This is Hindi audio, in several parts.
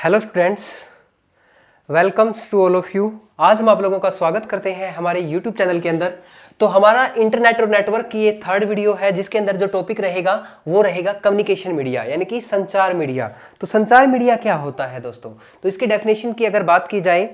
Hello students, welcomes to all of you. आज हम आप लोगों का स्वागत करते हैं हमारे यूट्यूब चैनल के अंदर। तो हमारा इंटरनेट और नेटवर्क की ये थर्ड वीडियो है, जिसके अंदर जो टॉपिक रहेगा वो रहेगा कम्युनिकेशन मीडिया, यानी कि संचार मीडिया। तो संचार मीडिया क्या होता है दोस्तों? तो इसकी डेफिनेशन की अगर बात की जाए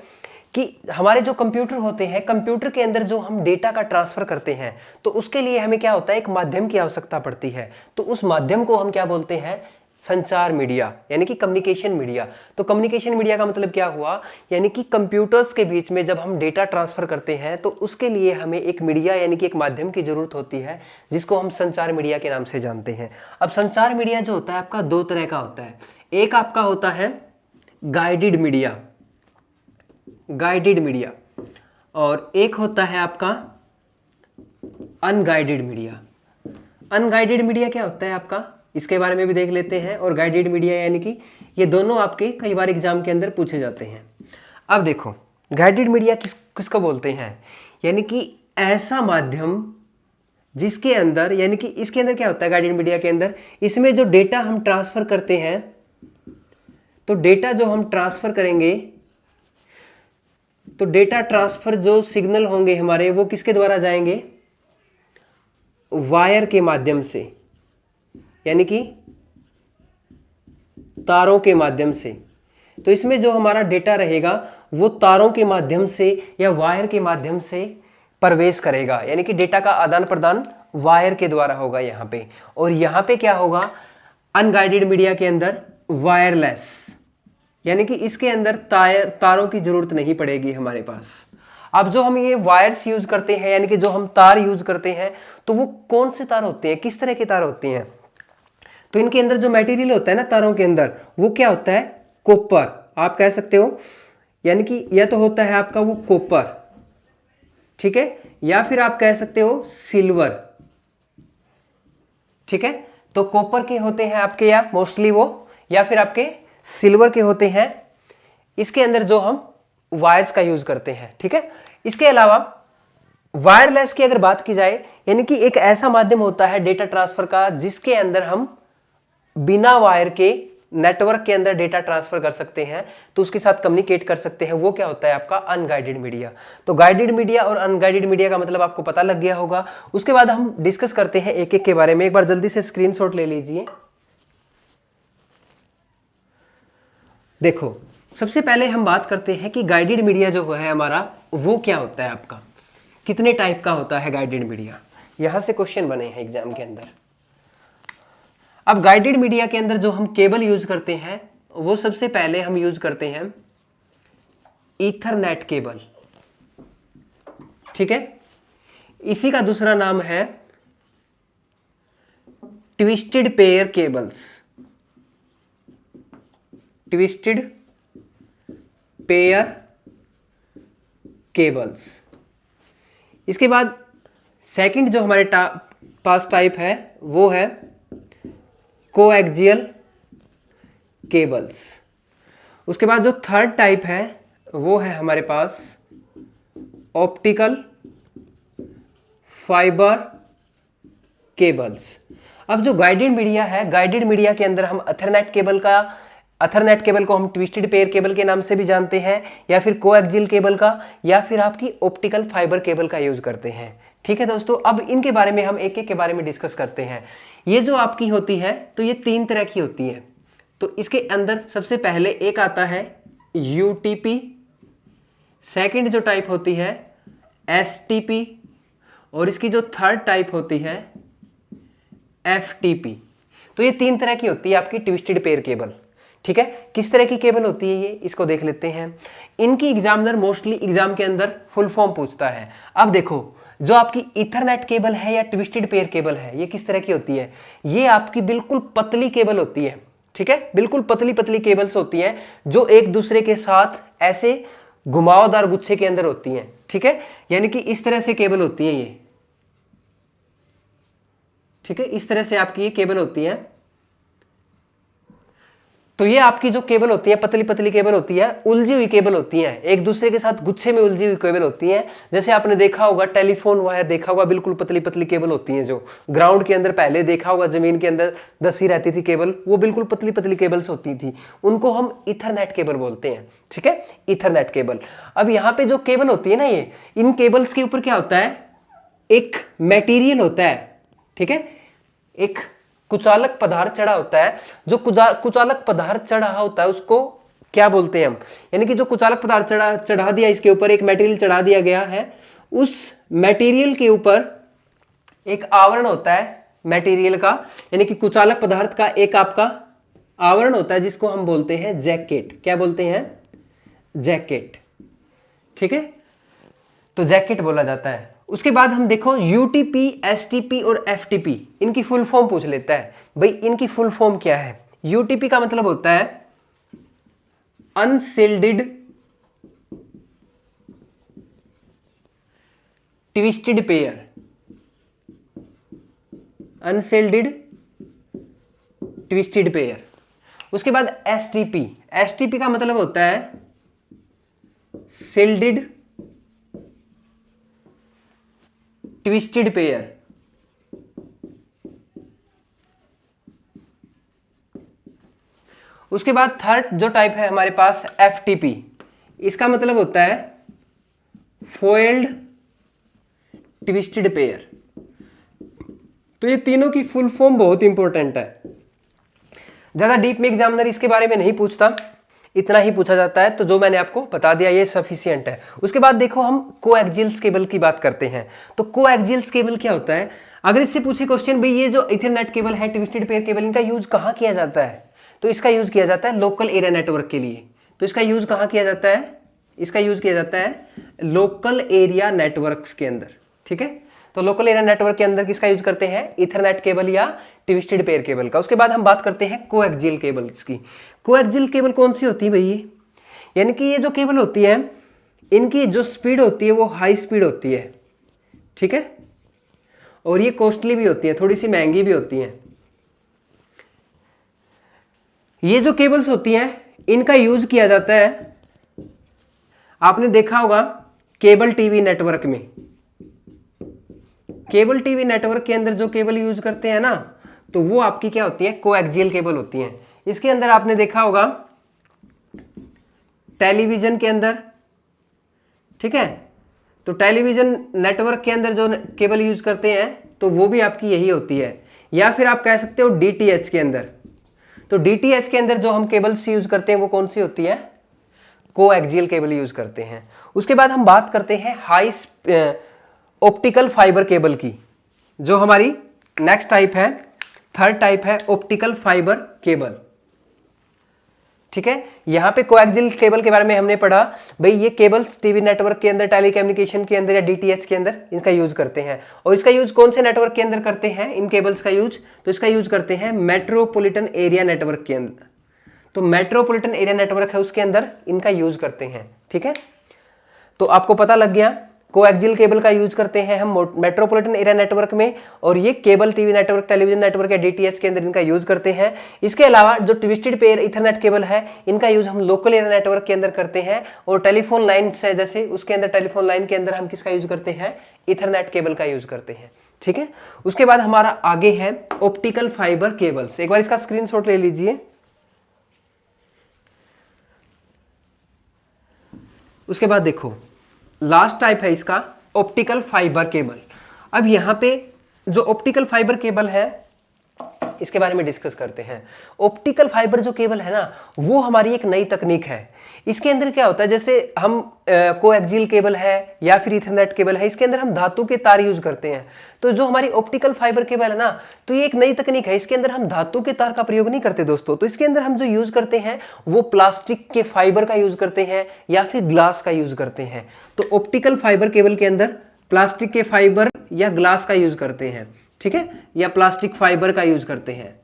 कि हमारे जो कंप्यूटर होते हैं, कंप्यूटर के अंदर जो हम डेटा का ट्रांसफर करते हैं, तो उसके लिए हमें क्या होता है, एक माध्यम की आवश्यकता पड़ती है। तो उस माध्यम को हम क्या बोलते हैं? संचार मीडिया, यानी कि कम्युनिकेशन मीडिया। तो कम्युनिकेशन मीडिया का मतलब क्या हुआ? यानी कि कंप्यूटर्स के बीच में जब हम डेटा ट्रांसफर करते हैं तो उसके लिए हमें एक मीडिया यानी कि एक माध्यम की जरूरत होती है, जिसको हम संचार मीडिया के नाम से जानते हैं। अब संचार मीडिया जो होता है आपका दो तरह का होता है। एक आपका होता है गाइडेड मीडिया, गाइडेड मीडिया, और एक होता है आपका अनगाइडेड मीडिया। अनगाइडेड मीडिया क्या होता है आपका, इसके बारे में भी देख लेते हैं। और गाइडेड मीडिया यानी कि ये दोनों आपके कई बार एग्जाम के अंदर पूछे जाते हैं। अब देखो, गाइडेड मीडिया किसको बोलते हैं? यानी कि ऐसा माध्यम जिसके अंदर, यानी कि इसके अंदर क्या होता है गाइडेड मीडिया के अंदर, इसमें जो डेटा हम ट्रांसफर करते हैं, तो डेटा जो हम ट्रांसफर करेंगे, तो डेटा ट्रांसफर जो सिग्नल होंगे हमारे, वो किसके द्वारा जाएंगे? वायर के माध्यम से, यानी कि तारों के माध्यम से। तो इसमें जो हमारा डेटा रहेगा वो तारों के माध्यम से या वायर के माध्यम से प्रवेश करेगा, यानी कि डेटा का आदान प्रदान वायर के द्वारा होगा यहाँ पे। और यहाँ पे क्या होगा अनगाइडेड मीडिया के अंदर? वायरलेस, यानी कि इसके अंदर तारों की जरूरत नहीं पड़ेगी हमारे पास। अब जो हम ये वायर्स यूज करते हैं, यानी कि जो हम तार यूज करते हैं, तो वो कौन से तार होते हैं, किस तरह के तार होते हैं? तो इनके अंदर जो मटेरियल होता है ना तारों के अंदर, वो क्या होता है? कॉपर, आप कह सकते हो। यानी कि यह तो होता है आपका वो कॉपर, ठीक है, या फिर आप कह सकते हो सिल्वर, ठीक है। तो कॉपर के होते हैं आपके या मोस्टली वो, या फिर आपके सिल्वर के होते हैं इसके अंदर जो हम वायर्स का यूज करते हैं, ठीक है। इसके अलावा वायरलेस की अगर बात की जाए, यानी कि एक ऐसा माध्यम होता है डेटा ट्रांसफर का जिसके अंदर हम बिना वायर के नेटवर्क के अंदर डेटा ट्रांसफर कर सकते हैं, तो उसके साथ कम्युनिकेट कर सकते हैं। वो क्या होता है आपका? Unguided media. तो गाइडेड मीडिया और अनगाइडेड मीडिया का मतलब आपको पता लग गया होगा। उसके बाद हम डिस्कस करते हैं एक एक के बारे में। एक बार जल्दी से स्क्रीनशॉट ले लीजिए। देखो, सबसे पहले हम बात करते हैं कि गाइडेड मीडिया जो है हमारा, वो क्या होता है आपका, कितने टाइप का होता है गाइडेड मीडिया। यहां से क्वेश्चन बने हैं एग्जाम के अंदर। अब गाइडेड मीडिया के अंदर जो हम केबल यूज करते हैं, वो सबसे पहले हम यूज करते हैं ईथरनेट केबल, ठीक है। इसी का दूसरा नाम है twisted pair cables, twisted pair cables. इसके बाद सेकंड जो हमारे पास टाइप है वो है कोएक्सियल केबल्स। उसके बाद जो थर्ड टाइप है वो है हमारे पास ऑप्टिकल फाइबर केबल्स। अब जो गाइडेड मीडिया है, गाइडेड मीडिया के अंदर हम अथरनेट केबल को हम ट्विस्टेड पेयर केबल के नाम से भी जानते हैं, या फिर कोएक्सियल केबल का, या फिर आपकी ऑप्टिकल फाइबर केबल का यूज करते हैं, ठीक है दोस्तों। अब इनके बारे में हम एक एक के बारे में डिस्कस करते हैं। ये जो आपकी होती है, तो ये तीन तरह की होती है। तो इसके अंदर सबसे पहले एक आता है यूटीपी, सेकंड जो टाइप होती है एसटीपी, और इसकी जो थर्ड टाइप होती है एफटीपी। तो ये तीन तरह की होती है आपकी ट्विस्टेड पेयर केबल, ठीक है। किस तरह की केबल होती है ये, इसको देख लेते हैं। इनकी एग्जामिनर मोस्टली एग्जाम के अंदर फुल फॉर्म पूछता है। अब देखो, जो आपकी ईथरनेट केबल है या ट्विस्टेड पेयर केबल है, ये किस तरह की होती है? ये आपकी बिल्कुल पतली केबल होती है, ठीक है। बिल्कुल पतली पतली केबल्स होती हैं जो एक दूसरे के साथ ऐसे घुमावदार गुच्छे के अंदर होती हैं, ठीक है। यानी कि इस तरह से केबल होती है ये, ठीक है। इस तरह से आपकी ये केबल होती है। तो ये आपकी जो केबल होती है, पतली पतली केबल होती है, उलझी हुई केबल होती है, एक दूसरे के साथ गुच्छे में उलझी हुई केबल होती है। जैसे आपने देखा होगा टेलीफोन वायर देखा होगा, बिल्कुल पतली पतली केबल होती है, जो ग्राउंड के अंदर पहले देखा होगा जमीन के अंदर दसी रहती थी केबल, वो बिल्कुल पतली पतली केबल्स होती थी, उनको हम इथरनेट केबल बोलते हैं। ठीक है, इथरनेट केबल। अब यहाँ पे जो केबल होती है ना, ये इन केबल्स के ऊपर क्या होता है, एक मेटीरियल होता है। ठीक है, एक कुचालक पदार्थ चढ़ा होता है। जो कुचालक पदार्थ चढ़ा होता है उसको क्या बोलते हैं हम, यानी कि जो कुचालक पदार्थ चढ़ा दिया, इसके ऊपर एक मटेरियल चढ़ा दिया गया है, उस मटेरियल के ऊपर एक आवरण होता है मटेरियल का, यानी कि कुचालक पदार्थ का एक आपका आवरण होता है, जिसको हम बोलते हैं जैकेट। क्या बोलते हैं, जैकेट। ठीक है, तो जैकेट बोला जाता है। उसके बाद हम देखो यूटीपी, एसटीपी और एफटीपी, इनकी फुल फॉर्म पूछ लेता है भाई, इनकी फुल फॉर्म क्या है। यूटीपी का मतलब होता है अनशिल्डेड ट्विस्टेड पेयर, अनशिल्डेड ट्विस्टेड पेयर। उसके बाद एसटीपी, एसटीपी का मतलब होता है शिल्डेड ट्विस्टेड पेयर। उसके बाद थर्ड जो टाइप है हमारे पास एफटीपी, इसका मतलब होता है फॉइल्ड ट्विस्टेड पेयर। तो ये तीनों की फुल फॉर्म बहुत इंपॉर्टेंट है, ज्यादा डीप में एग्जामिनर इसके बारे में नहीं पूछता, इतना ही पूछा जाता है, तो जो मैंने आपको बता दिया ये सफिशिएंट है। उसके बाद देखो हम कोएक्सियल्स केबल की बात करते हैं। तो कोएक्सियल्स केबल क्या होता है, अगर इससे पूछे क्वेश्चन भाई ये जो इथरनेट केबल है, ट्विस्टेड पेयर केबल, इनका यूज कहाँ किया जाता है, तो इसका यूज किया जाता है लोकल एरिया नेटवर्क के लिए। तो इसका यूज कहाँ किया जाता है, इसका यूज किया जाता है लोकल एरिया नेटवर्क्स के अंदर। ठीक है, तो लोकल एरिया नेटवर्क के अंदर किसका यूज करते हैं, इथरनेट केबल या ट्विस्टेड पेयर केबल का। उसके बाद हम बात करते हैं कोएक्सियल केबल्स की। कोएक्सियल केबल कौन सी होती है भाई, यानी कि ये जो केबल होती है, इनकी जो स्पीड होती है वो हाई स्पीड होती है। ठीक है, और ये कॉस्टली भी होती है, थोड़ी सी महंगी भी होती है। ये जो केबल्स होती हैं इनका यूज किया जाता है, आपने देखा होगा केबल टीवी नेटवर्क में। केबल टीवी नेटवर्क के अंदर जो केबल यूज करते हैं ना, तो वो आपकी क्या होती है, कोएक्सियल केबल होती हैं। इसके अंदर आपने देखा होगा टेलीविजन के अंदर, ठीक है, तो टेलीविजन नेटवर्क के अंदर जो केबल यूज करते हैं तो वो भी आपकी यही होती है। या फिर आप कह सकते हो डीटीएच के अंदर, तो डीटीएच के अंदर जो हम केबल्स यूज करते हैं वो कौन सी होती है, कोएक्सियल केबल यूज करते हैं। उसके बाद हम बात करते हैं हाई ऑप्टिकल फाइबर केबल की, जो हमारी नेक्स्ट टाइप है, थर्ड टाइप है ऑप्टिकल फाइबर केबल। ठीक है, यहां पे कोएक्सियल केबल के बारे में हमने पढ़ा भाई, ये केबल्स टीवी नेटवर्क के अंदर, टेलीकम्युनिकेशन के अंदर या डीटीएच के अंदर इनका यूज करते हैं। और इसका यूज कौन से नेटवर्क के अंदर करते हैं, इन केबल्स का यूज, तो इसका यूज करते हैं मेट्रोपॉलिटन एरिया नेटवर्क के अंदर। तो मेट्रोपॉलिटन एरिया नेटवर्क है उसके अंदर इनका यूज करते हैं। ठीक है, तो आपको पता लग गया कोएक्सियल केबल का यूज करते हैं हम मेट्रोपॉलिटन एरिया नेटवर्क में, और ये cable TV network, television network या डीटीएच के अंदर इनका यूज करते हैं। इसके अलावा जो ट्विस्टेड पेयर इथरनेट केबल है, इनका यूज हम लोकल एरिया नेटवर्क के अंदर करते हैं। और टेलीफोन लाइन से जैसे उसके अंदर, टेलीफोन लाइन के अंदर हम किसका यूज करते हैं, इथरनेट केबल का यूज करते हैं। ठीक है, उसके बाद हमारा आगे है ऑप्टिकल फाइबर केबल्स। एक बार इसका स्क्रीनशॉट ले लीजिए। उसके बाद देखो लास्ट टाइप है इसका ऑप्टिकल फाइबर केबल। अब यहां पे जो ऑप्टिकल फाइबर केबल है इसके बारे में डिस्कस करते हैं। ऑप्टिकल फाइबर जो केबल है ना, वो हमारी एक नई तकनीक है। इसके अंदर क्या होता है, जैसे हम कोएक्सियल केबल है या फिर इथरनेट केबल है, इसके अंदर हम धातु के तार यूज करते हैं। तो जो हमारी ऑप्टिकल फाइबर केबल है ना, तो ये एक नई तकनीक है, इसके अंदर हम धातु के तार का प्रयोग नहीं करते दोस्तों। तो इसके अंदर हम जो यूज करते हैं वो प्लास्टिक के फाइबर का यूज करते हैं या फिर ग्लास का यूज करते हैं। तो ऑप्टिकल फाइबर केबल के अंदर प्लास्टिक के फाइबर या ग्लास का यूज करते हैं। ठीक है, या प्लास्टिक फाइबर का यूज करते हैं।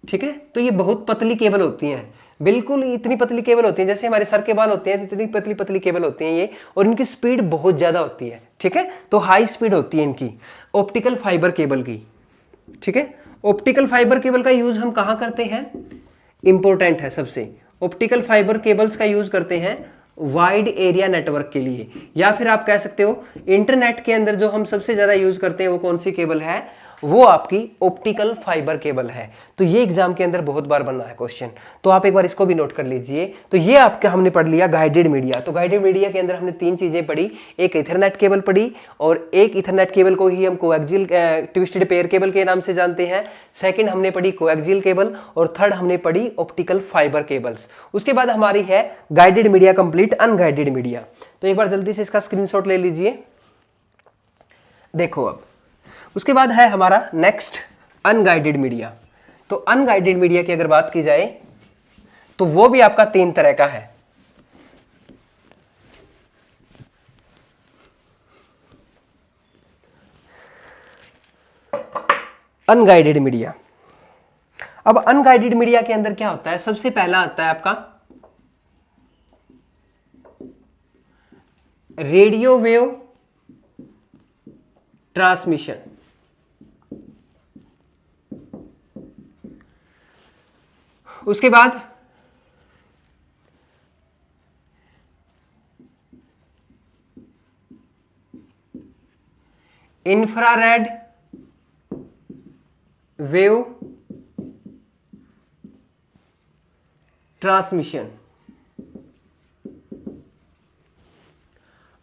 ठीक है, तो ये बहुत पतली केबल होती हैं, बिल्कुल इतनी पतली केबल होती है जैसे हमारे सर के बाल होते हैं, इतनी पतली पतली केबल होती हैं ये, और इनकी स्पीड बहुत ज्यादा होती है। ठीक है, तो हाई स्पीड होती है इनकी ऑप्टिकल फाइबर केबल की। ठीक है, ऑप्टिकल फाइबर केबल का यूज हम कहां करते हैं, इंपॉर्टेंट है सबसे। ऑप्टिकल फाइबर केबल्स का यूज करते हैं वाइड एरिया नेटवर्क के लिए, या फिर आप कह सकते हो इंटरनेट के अंदर जो हम सबसे ज्यादा यूज करते हैं वो कौन सी केबल है, वो आपकी ऑप्टिकल फाइबर केबल है। तो ये एग्जाम के अंदर बहुत बार बना है क्वेश्चन, तो आप एक बार इसको भी नोट कर लीजिए। तो ये आपका हमने पढ़ लिया गाइडेड मीडिया। तो गाइडेड मीडिया के अंदर हमने तीन चीजें पढ़ी, एक इथरनेट केबल पढ़ी, और एक इथरनेट केबल को ही हम कोएक्सियल ट्विस्टेड पेयर केबल के नाम से जानते हैं। सेकंड हमने पढ़ी कोएक्सियल केबल, और थर्ड हमने पढ़ी ऑप्टिकल फाइबर केबल्स। उसके बाद हमारी है guided media complete, unguided media. तो एक बार जल्दी से इसका स्क्रीनशॉट ले लीजिए, देखो। अब उसके बाद है हमारा नेक्स्ट अनगाइडेड मीडिया। तो अनगाइडेड मीडिया की अगर बात की जाए तो वो भी आपका तीन तरह का है। Unguided media. अब अनगाइडेड मीडिया के अंदर क्या होता है, सबसे पहला आता है आपका रेडियो वेव ट्रांसमिशन। उसके बाद इंफ्रारेड वेव ट्रांसमिशन,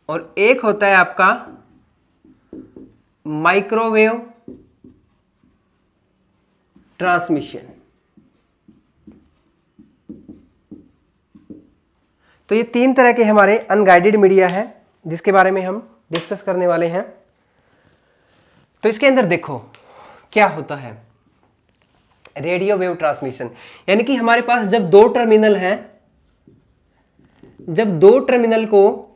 और एक होता है आपका माइक्रोवेव ट्रांसमिशन। तो ये तीन तरह के हमारे अनगाइडेड मीडिया है जिसके बारे में हम डिस्कस करने वाले हैं। तो इसके अंदर देखो क्या होता है, रेडियो वेव ट्रांसमिशन, यानी कि हमारे पास जब दो टर्मिनल हैं, जब दो टर्मिनल को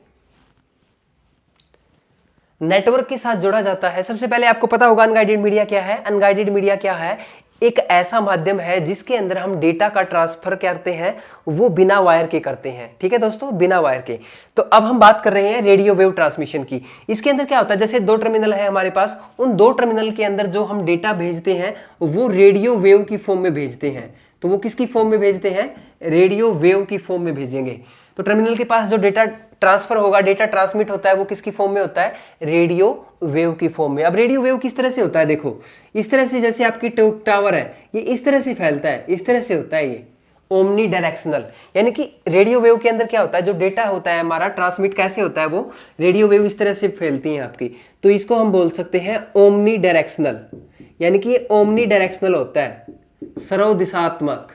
नेटवर्क के साथ जोड़ा जाता है, सबसे पहले आपको पता होगा अनगाइडेड मीडिया क्या है। अनगाइडेड मीडिया क्या है, एक ऐसा माध्यम है जिसके अंदर हम डेटा का ट्रांसफर करते हैं, वो बिना वायर के करते हैं। ठीक है दोस्तों, बिना वायर के। तो अब हम बात कर रहे हैं रेडियो वेव ट्रांसमिशन की। इसके अंदर क्या होता है, जैसे दो टर्मिनल है हमारे पास, उन दो टर्मिनल के अंदर जो हम डेटा भेजते हैं वो रेडियो वेव की फॉर्म में भेजते हैं। तो वो किसकी फॉर्म में भेजते हैं, रेडियो वेव की फॉर्म में भेजेंगे। तो टर्मिनल के पास जो डेटा ट्रांसफर होगा, डेटा ट्रांसमिट होता है, वो किसकी फॉर्म में होता है, रेडियो वेव की फॉर्म में। अब रेडियो वेव किस तरह से होता है, देखो इस तरह से, जैसे आपकी टावर है, ये इस तरह से फैलता है, इस तरह से होता है, ये ओमनी डायरेक्शनल। यानी कि रेडियो वेव के अंदर क्या होता है, जो डेटा होता है हमारा ट्रांसमिट कैसे होता है, वो रेडियो वेव इस तरह से फैलती हैं आपकी। तो इसको हम बोल सकते हैं ओमनी डायरेक्शनल, यानी कि ये ओमनी डायरेक्शनल होता है, सर्वदिशात्मक।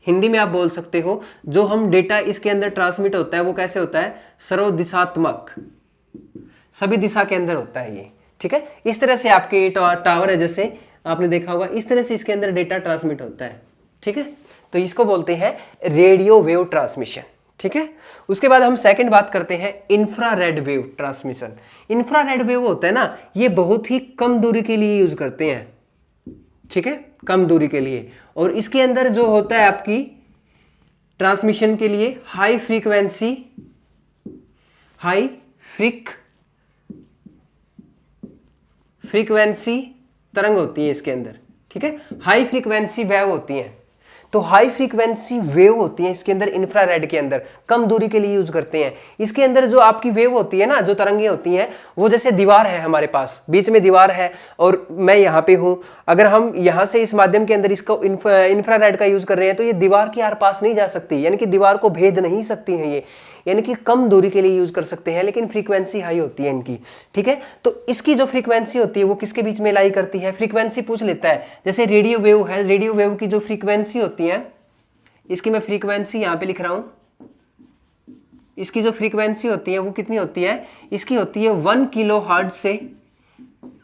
हिंदी में आप बोल सकते हो जो हम डेटा इसके अंदर ट्रांसमिट होता है वो कैसे होता है, सर्वदिशात्मक, सभी दिशा के अंदर होता है ये। ठीक है, इस तरह से आपके टावर है, जैसे आपने देखा होगा, इस तरह से इसके अंदर डेटा ट्रांसमिट होता है। ठीक है, तो इसको बोलते हैं रेडियो वेव ट्रांसमिशन। ठीक है, उसके बाद हम सेकंड बात करते हैं infrared wave transmission. Infrared wave होता है ना, ये बहुत ही कम दूरी के लिए यूज करते हैं। ठीक है, कम दूरी के लिए, और इसके अंदर जो होता है आपकी ट्रांसमिशन के लिए हाई फ्रीक्वेंसी तरंग होती है इसके अंदर। ठीक है, हाई फ्रीक्वेंसी वेव होती है। तो हाई फ्रीक्वेंसी वेव होती है इसके अंदर, इंफ्रारेड के अंदर कम दूरी के लिए यूज करते हैं। इसके अंदर जो आपकी वेव होती है ना, जो तरंगे होती हैं, वो जैसे दीवार है हमारे पास, बीच में दीवार है और मैं यहाँ पे हूँ, अगर हम यहाँ से इस माध्यम के अंदर इसको इंफ्रारेड का यूज कर रहे हैं तो ये दीवार के आर पास नहीं जा सकती, यानी कि दीवार को भेद नहीं सकती है ये, यानी कि कम दूरी के लिए यूज कर सकते हैं, लेकिन फ्रीक्वेंसी हाई होती है इनकी। ठीक है, तो इसकी जो फ्रीक्वेंसी होती है वो किसके बीच में लाई करती है, फ्रीक्वेंसी पूछ लेता है। जैसे रेडियो वेव है, रेडियो वेव की जो फ्रीक्वेंसी होती है, इसकी मैं फ्रीक्वेंसी यहां पे लिख रहा हूं, इसकी जो फ्रीक्वेंसी होती है वो कितनी होती है, इसकी होती है 1 किलो हर्ट्ज से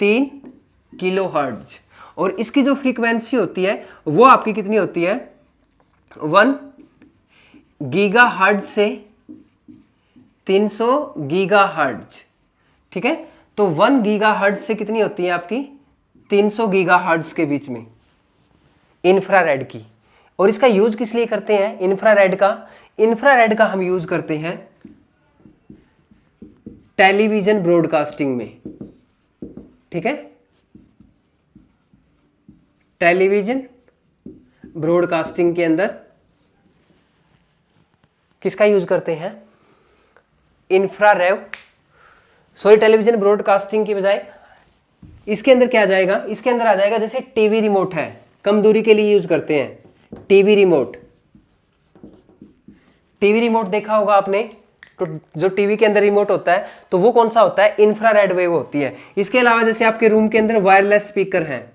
3 किलो हर्ट्ज, और इसकी जो फ्रीक्वेंसी होती है वो आपकी कितनी होती है, 1 गीगा हर्ट्ज से 300 गीगा हर्ट्ज। ठीक है, तो 1 गीगा हर्ट्ज से कितनी होती है आपकी, 300 गीगा हर्ट्ज के बीच में इंफ्रारेड की। और इसका यूज किस लिए करते हैं इंफ्रारेड का हम यूज करते हैं टेलीविजन ब्रॉडकास्टिंग में। ठीक है, टेलीविजन ब्रॉडकास्टिंग के अंदर किसका यूज करते हैं? इंफ्रारेड। सॉरी, टेलीविजन ब्रॉडकास्टिंग की बजाय इसके अंदर क्या आ जाएगा? इसके अंदर आ जाएगा जैसे टीवी रिमोट है, कम दूरी के लिए यूज करते हैं टीवी रिमोट। टीवी रिमोट देखा होगा आपने, तो जो टीवी के अंदर रिमोट होता है तो वो कौन सा होता है? इंफ्रारेड वेव होती है। इसके अलावा जैसे आपके रूम के अंदर वायरलेस स्पीकर है,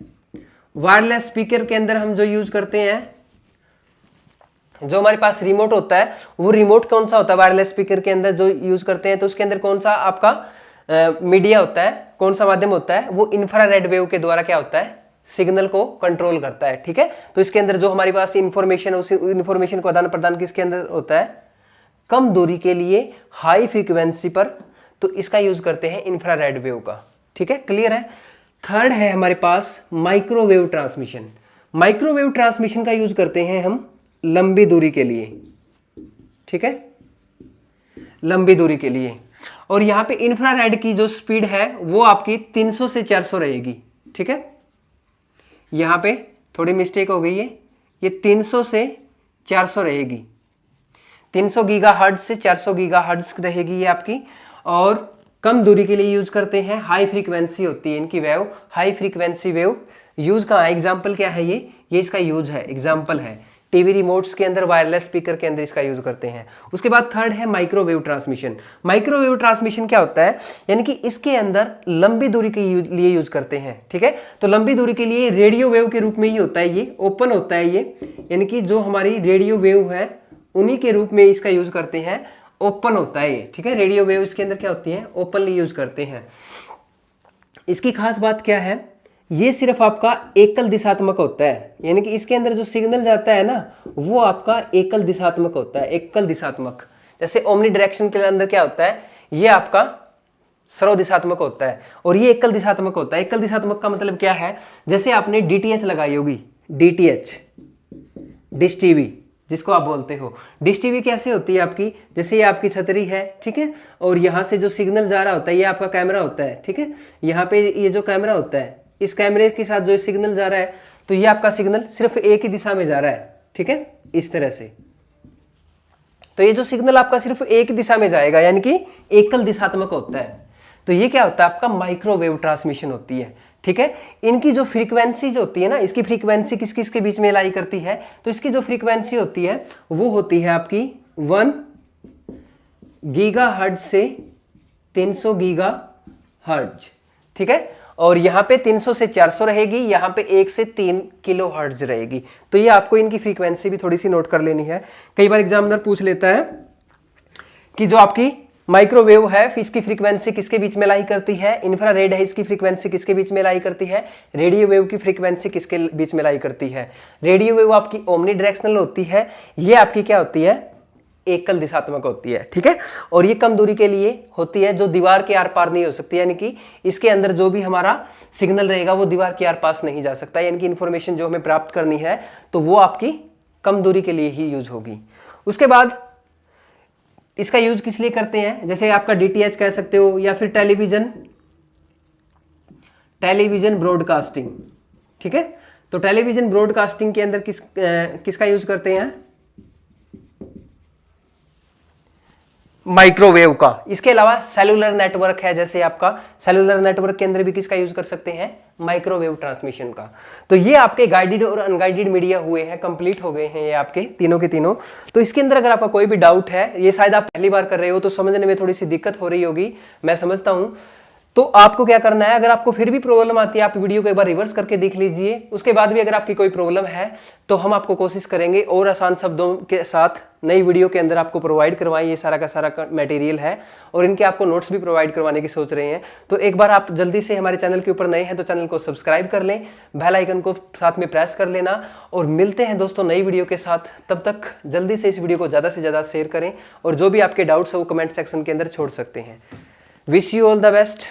वायरलेस स्पीकर के अंदर हम जो यूज करते हैं, जो हमारे पास रिमोट होता है, वो रिमोट कौन सा होता है? वायरलेस स्पीकर के अंदर जो यूज करते हैं तो उसके अंदर कौन सा आपका मीडिया होता है, कौन सा माध्यम होता है? वो इंफ्रारेड वेव के द्वारा क्या होता है? सिग्नल को कंट्रोल करता है। ठीक है, तो इसके अंदर जो हमारे पास इंफॉर्मेशन है, उस इंफॉर्मेशन को आदान प्रदान किसके अंदर होता है? कम दूरी के लिए हाई फ्रीक्वेंसी पर, तो इसका यूज करते हैं इंफ्रारेड वेव का। ठीक है, क्लियर है। थर्ड है हमारे पास माइक्रोवेव ट्रांसमिशन। माइक्रोवेव ट्रांसमिशन का यूज करते हैं हम लंबी दूरी के लिए। ठीक है, लंबी दूरी के लिए। और यहां पे इंफ्रारेड की जो स्पीड है वो आपकी 300 से 400 रहेगी। ठीक है, यहां पे थोड़ी मिस्टेक हो गई है, ये 300 से 400 रहेगी। 300 गीगाहर्ट्ज से 400 गीगाहर्ट्ज रहेगी ये आपकी। और कम दूरी के लिए यूज करते हैं, हाई फ्रीक्वेंसी होती है इनकी wave, high frequency wave. Use का एग्जाम्पल क्या है? ये इसका यूज है, एग्जाम्पल है टीवी रिमोट्स के अंदर, वायरलेस स्पीकर के अंदर इसका यूज करते हैं। उसके बाद थर्ड है माइक्रोवेव ट्रांसमिशन। माइक्रोवेव ट्रांसमिशन क्या होता है? यानी कि इसके अंदर लंबी दूरी के लिए यूज करते हैं। ठीक है, तो लंबी दूरी के लिए रेडियो वेव के रूप में ही होता है, ये ओपन होता है ये, यानी कि जो हमारी रेडियो वेव है उन्हीं के रूप में इसका यूज करते हैं, ओपन होता है ये। ठीक है, रेडियो वेव इसके अंदर क्या होती है? ओपनली यूज करते हैं। इसकी खास बात क्या है? ये सिर्फ आपका एकल दिशात्मक होता है, यानी कि इसके अंदर जो सिग्नल जाता है ना, वो आपका एकल दिशात्मक होता है, एकल दिशात्मक। जैसे ओमनी डायरेक्शन के अंदर क्या होता है? ये आपका सर्व दिशात्मक होता है और ये एकल दिशात्मक होता है। एकल दिशात्मक का मतलब क्या है? जैसे आपने डीटीएच लगाई होगी, डीटीएच, डिश टीवी जिसको आप बोलते हो। डिश टीवी कैसे होती है आपकी? जैसे ये आपकी छतरी है, ठीक है, और यहाँ से जो सिग्नल जा रहा होता है, ये आपका कैमरा होता है। ठीक है, यहाँ पे ये जो कैमरा होता है, इस कैमरे के साथ जो सिग्नल जा रहा है, तो ये आपका सिग्नल सिर्फ एक ही दिशा में जा रहा है। ठीक है, इस तरह से। तो ये जो सिग्नल आपका सिर्फ एक दिशा में जाएगा, यानी कि एकल दिशात्मक होता है। तो ये क्या होता है? आपका माइक्रोवेव ट्रांसमिशन होती है। ठीक है, इनकी जो फ्रीक्वेंसी जो होती है ना, इसकी फ्रीक्वेंसी किस किस के बीच में लाई करती है? तो इसकी जो फ्रीक्वेंसी होती है वो होती है आपकी 1 गीगाहर्ट्ज से 300 गीगाहर्ट्ज। ठीक है, और यहाँ पे 300 से 400 रहेगी, यहाँ पे 1 से 3 किलो हर्ट्ज रहेगी। तो ये आपको इनकी फ्रीक्वेंसी भी थोड़ी सी नोट कर लेनी है। कई बार एग्जामिनर पूछ लेता है कि जो आपकी माइक्रोवेव है इसकी फ्रीक्वेंसी किसके बीच में लाई करती है? इंफ्रारेड है, इसकी फ्रीक्वेंसी किसके बीच में लाई करती है? रेडियो वेव की फ्रीक्वेंसी किसके बीच में लाई करती है? रेडियो वेव आपकी ओमनी डायरेक्शनल होती है, ये आपकी क्या होती है? एकल दिशात्मक होती है। ठीक है, और ये कम दूरी के लिए होती है, जो दीवार के आर पार नहीं हो सकती, यानी कि इसके अंदर जो भी हमारा सिग्नल रहेगा वो दीवार के आर पास नहीं जा सकता, यानी कि इंफॉर्मेशन जो हमें प्राप्त करनी है तो वो आपकी कम दूरी के लिए ही यूज होगी। उसके बाद इसका यूज किस लिए करते हैं? जैसे आपका डीटीएच कह सकते हो, या फिर टेलीविजन ब्रॉडकास्टिंग। ठीक है, तो टेलीविजन ब्रॉडकास्टिंग के अंदर किसका यूज करते हैं? माइक्रोवेव का। इसके अलावा सेलुलर नेटवर्क है, जैसे आपका सेलुलर नेटवर्क के अंदर भी किसका यूज कर सकते हैं? माइक्रोवेव ट्रांसमिशन का। तो ये आपके गाइडेड और अनगाइडेड मीडिया हुए हैं, कंप्लीट हो गए हैं ये आपके तीनों के तीनों। तो इसके अंदर अगर आपका कोई भी डाउट है, ये शायद आप पहली बार कर रहे हो तो समझने में थोड़ी सी दिक्कत हो रही होगी, मैं समझता हूं। तो आपको क्या करना है, अगर आपको फिर भी प्रॉब्लम आती है, आप वीडियो को एक बार रिवर्स करके देख लीजिए। उसके बाद भी अगर आपकी कोई प्रॉब्लम है तो हम आपको कोशिश करेंगे और आसान शब्दों के साथ नई वीडियो के अंदर आपको प्रोवाइड करवाएं। ये सारा का सारा मटेरियल है और इनके आपको नोट्स भी प्रोवाइड करवाने की सोच रहे हैं। तो एक बार आप जल्दी से हमारे चैनल के ऊपर नए हैं तो चैनल को सब्सक्राइब कर लें, बेल आइकन को साथ में प्रेस कर लेना। और मिलते हैं दोस्तों नई वीडियो के साथ, तब तक जल्दी से इस वीडियो को ज़्यादा से ज़्यादा शेयर करें और जो भी आपके डाउट्स है वो कमेंट सेक्शन के अंदर छोड़ सकते हैं। Wish you all the best.